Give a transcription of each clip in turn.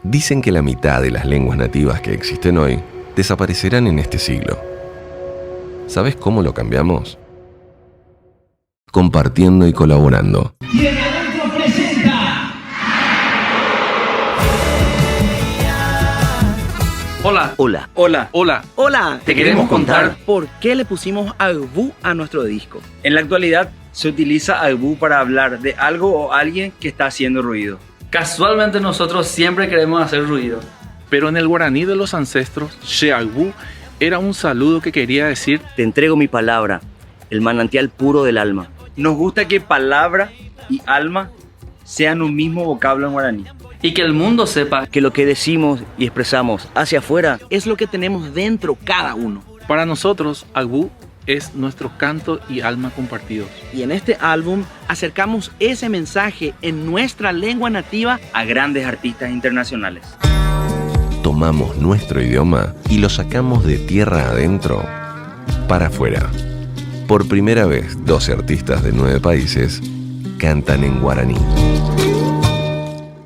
Dicen que la mitad de las lenguas nativas que existen hoy desaparecerán en este siglo. ¿Sabes cómo lo cambiamos? Compartiendo y colaborando. Tierra Adentro presenta. Hola. Hola. Hola. Hola. Hola. Te queremos contar por qué le pusimos Agbu a nuestro disco. En la actualidad se utiliza Agbu para hablar de algo o alguien que está haciendo ruido. Casualmente nosotros siempre queremos hacer ruido. Pero en el guaraní de los ancestros, Sheagbu era un saludo que quería decir: te entrego mi palabra, el manantial puro del alma. Nos gusta que palabra y alma sean un mismo vocablo en guaraní. Y que el mundo sepa que lo que decimos y expresamos hacia afuera es lo que tenemos dentro cada uno. Para nosotros, Agbu es nuestro canto y alma compartidos. Y en este álbum acercamos ese mensaje en nuestra lengua nativa a grandes artistas internacionales. Tomamos nuestro idioma y lo sacamos de tierra adentro para afuera. Por primera vez, 12 artistas de 9 países cantan en guaraní.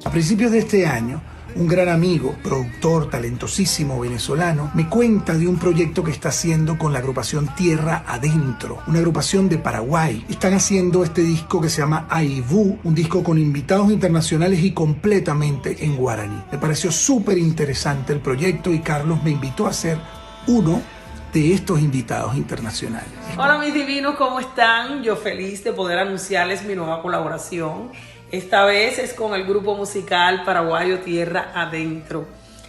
A principios de este año, un gran amigo, productor talentosísimo venezolano, me cuenta de un proyecto que está haciendo con la agrupación Tierra Adentro, una agrupación de Paraguay. Están haciendo este disco que se llama Aibú, un disco con invitados internacionales y completamente en guaraní. Me pareció súper interesante el proyecto y Carlos me invitó a ser uno de estos invitados internacionales. Hola mis divinos, ¿cómo están? Yo feliz de poder anunciarles mi nueva colaboración. Esta vez es con el grupo musical paraguayo Tierra Adentro.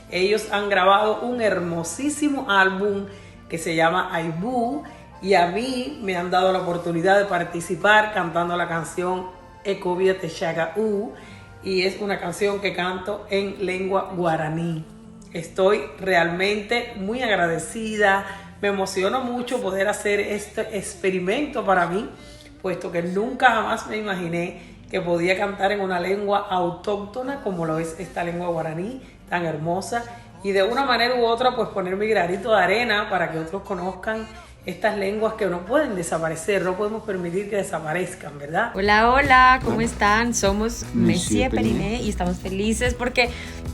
Ellos han grabado un hermosísimo álbum que se llama Aibú y a mí me han dado la oportunidad de participar cantando la canción Ecovia Techaga U, y es una canción que canto en lengua guaraní. Estoy realmente muy agradecida, me emociona mucho poder hacer este experimento para mí, puesto que nunca jamás me imaginé que podía cantar en una lengua autóctona como lo es esta lengua guaraní tan hermosa, y de una manera u otra pues poner mi granito de arena para que otros conozcan estas lenguas que no pueden desaparecer, no podemos permitir que desaparezcan, ¿verdad? Hola, hola, ¿cómo están? Somos Monsieur Periné y estamos felices porque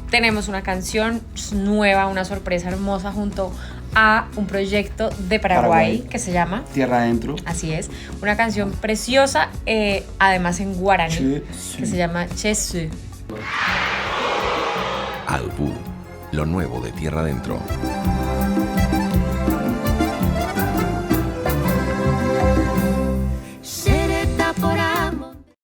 tenemos una canción nueva, una sorpresa hermosa junto a un proyecto de Paraguay que se llama Tierra Adentro. Así es, una canción preciosa, además en guaraní, que se llama Chesu. Agbu, lo nuevo de Tierra Adentro.